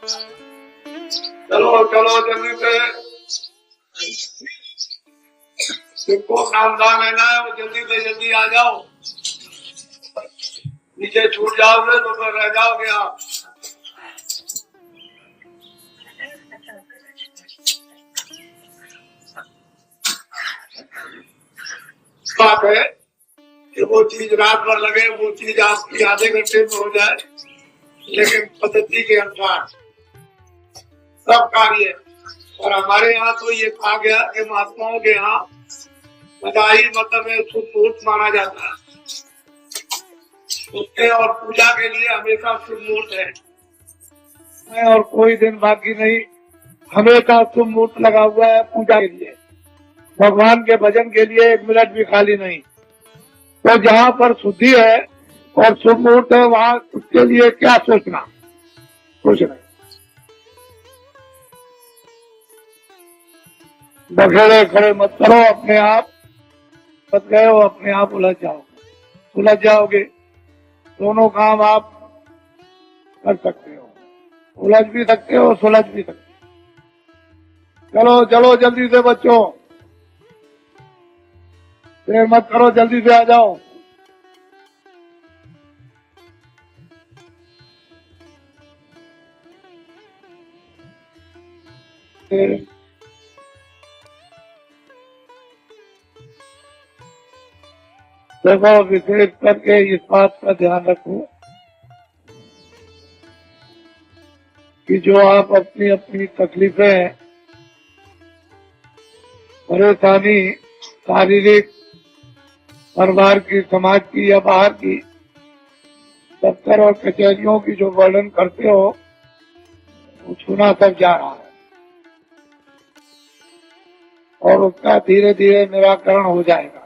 चलो चलो जल्दी से, जिनको नामदान लेना है वो जल्दी से जल्दी आ जाओ। नीचे छूट जाओगे तो फिर रह जाओगे आप। बात है कि वो चीज रात भर लगे, वो चीज आपकी आधे घंटे में हो जाए, लेकिन पद्धति के अनुसार सब कार्य। और हमारे यहाँ तो ये कहा गया कि महात्माओं के यहाँ बधाई मतलब शुभ मुहूर्त माना जाता है, उसके और पूजा के लिए हमेशा शुभ मुहूर्त है और कोई दिन बाकी नहीं, हमेशा शुभ मुहूर्त लगा हुआ है पूजा के लिए, भगवान के भजन के लिए 1 मिनट भी खाली नहीं। तो जहाँ पर शुद्धि है और शुभ मुहूर्त है वहाँ उसके लिए क्या सोचना, कुछ नहीं। बखेड़े खड़े मत करो अपने आप, मत गए हो अपने आप उलझ जाओगे। दोनों काम आप कर सकते हो, उलझ भी सकते हो, सुलझ भी सकते हो। चलो चलो जल्दी से बच्चों, देर मत करो, जल्दी से आ जाओ। देखो विशेष करके इस बात का ध्यान रखो कि जो आप अपनी अपनी तकलीफें, परेशानी, शारीरिक, परिवार की, समाज की या बाहर की, दफ्तर और कचहरियों की जो वर्णन करते हो वो छूना सब जा रहा है और उसका धीरे धीरे निराकरण हो जाएगा।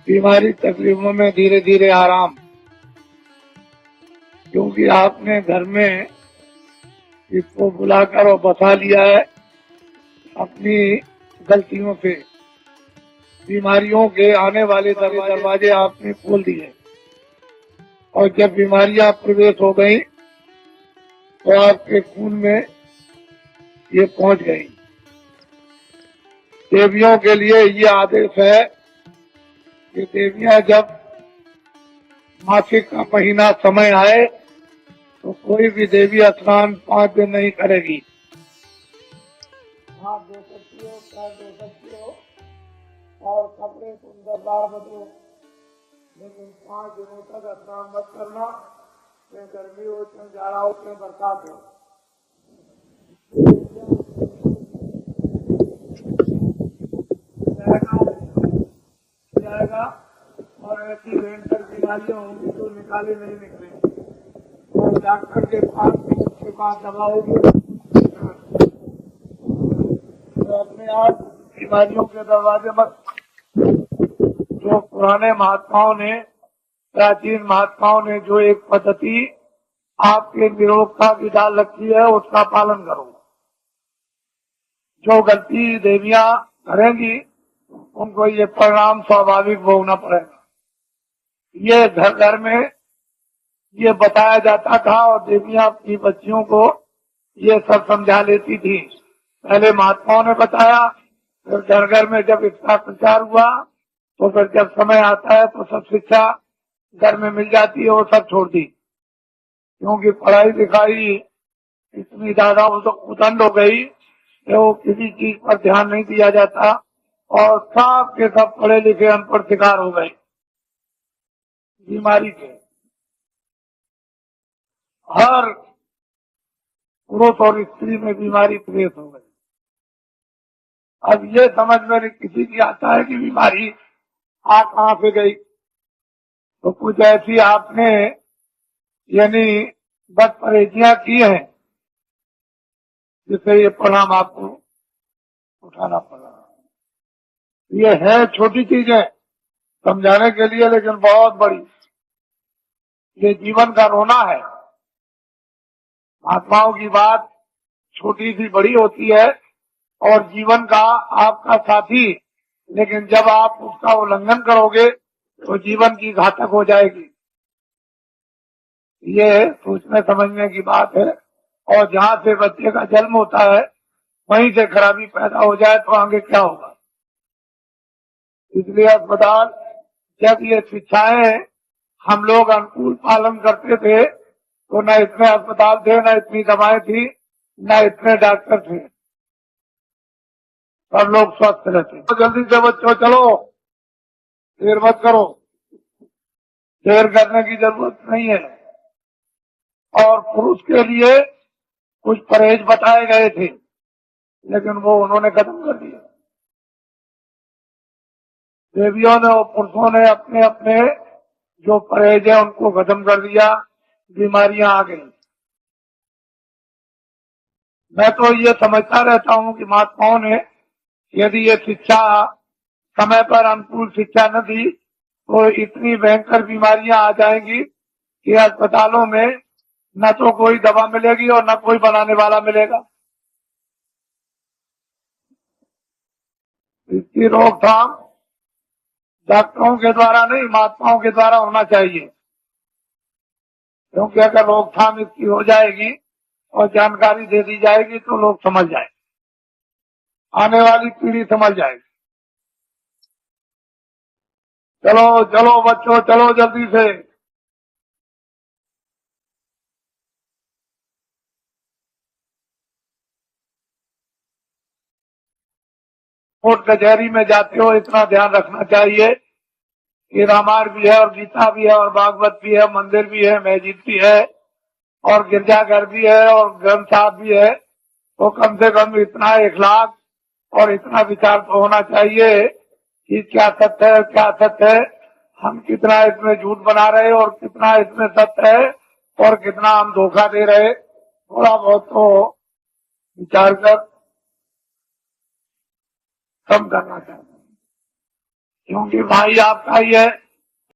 बीमारी तकलीफों में धीरे धीरे आराम, क्योंकि आपने घर में इसको बुलाकर और बसा लिया है अपनी गलतियों से। बीमारियों के आने वाले दरवाजे आपने खोल दिए और जब बीमारियां प्रवेश हो गई तो आपके खून में ये पहुंच गई। देवियों के लिए ये आदेश है कि देवियां जब मासिक का महीना समय आए तो कोई भी देवी स्नान 5 दिन नहीं करेगी। हाथ धो सकती हो, पैर धो सकती हो और कपड़े सुंदरदार बदलो, लेकिन 5 दिनों तक स्नान मत करना, चाहे गर्मी हो, चाहे जाड़ा हो, चाहे बरसात हो। जाएगा और ऐसी भयंकर बीमारियां होंगी तो निकाले नहीं निकलेंगे और डॉक्टर के पास उसके पास दवा होगी तो अपने आप बीमारियों के दरवाजे मत। जो पुराने महात्माओं ने, प्राचीन महात्माओं ने जो एक पद्धति आपके निरोगता की डाल रखी है उसका पालन करो। जो गलती देवियां करेंगी उनको ये परिणाम स्वाभाविक भोगना पड़ेगा। ये घर घर में ये बताया जाता था और देवियां अपनी बच्चियों को ये सब समझा लेती थी। पहले महात्माओं ने बताया, फिर घर घर में जब इसका प्रचार हुआ तो फिर जब समय आता है तो सब शिक्षा घर में मिल जाती है, वो सब छोड़ दी, क्योंकि पढ़ाई लिखाई इतनी ज्यादा उदंड हो गई कि वो किसी चीज पर ध्यान नहीं दिया जाता और सब के सब पढ़े लिखे अनपढ़ शिकार हो गए बीमारी के। हर पुरुष और स्त्री में बीमारी प्रवेश हो गई। अब ये समझ में किसी की आता है कि बीमारी आ कहां से गई, तो कुछ ऐसी आपने यानी बद परहेजियां की हैं जिससे ये परिणाम आपको उठाना पड़ा। ये है छोटी चीजें समझाने के लिए, लेकिन बहुत बड़ी। ये जीवन का रोना है। महात्माओं की बात छोटी सी बड़ी होती है और जीवन का आपका साथी, लेकिन जब आप उसका उल्लंघन करोगे तो जीवन की घातक हो जाएगी। ये सोचने समझने की बात है। और जहाँ से बच्चे का जन्म होता है वहीं से खराबी पैदा हो जाए तो आगे क्या होगा। इसलिए अस्पताल, जब ये शिक्षाएं हम लोग अनुकूल पालन करते थे तो न इतने अस्पताल थे, न इतनी दवाएं थी, न इतने डॉक्टर थे, सब लोग स्वस्थ रहते। तो जल्दी से बच्चों चलो, देर मत करो, देर करने की जरूरत नहीं है। और पुरुष के लिए कुछ परहेज बताए गए थे लेकिन वो उन्होंने खत्म कर दिया। देवियों ने और पुरुषों ने अपने अपने जो परहेज है उनको खत्म कर दिया, बीमारियां आ गई। मैं तो ये समझता रहता हूँ कि महात्माओं ने यदि ये शिक्षा समय पर अनुकूल शिक्षा न दी तो इतनी भयंकर बीमारियां आ जाएंगी कि अस्पतालों में न तो कोई दवा मिलेगी और न कोई बनाने वाला मिलेगा। इसकी रोकथाम डॉक्टरों के द्वारा नहीं, महात्माओं के द्वारा होना चाहिए। क्योंकि अगर रोकथाम इसकी हो जाएगी और जानकारी दे दी जाएगी तो लोग समझ जाएंगे, आने वाली पीढ़ी समझ जाएगी। चलो चलो बच्चों, चलो जल्दी से। कोर्ट कचहरी में जाते हो इतना ध्यान रखना चाहिए कि रामायण भी है और गीता भी है और भागवत भी है, मंदिर भी है, मस्जिद भी है और गिरजाघर भी है और ग्रंथ साहब भी है। तो कम से कम इतना इखलाक और इतना विचार तो होना चाहिए कि क्या सत्य है, क्या सत्य है, हम कितना इसमें झूठ बना रहे और कितना इसमें सत्य है और कितना हम धोखा दे रहे। थोड़ा बहुत तो विचार कर कम करना चाहिए। क्योंकि भाई आपका ही है,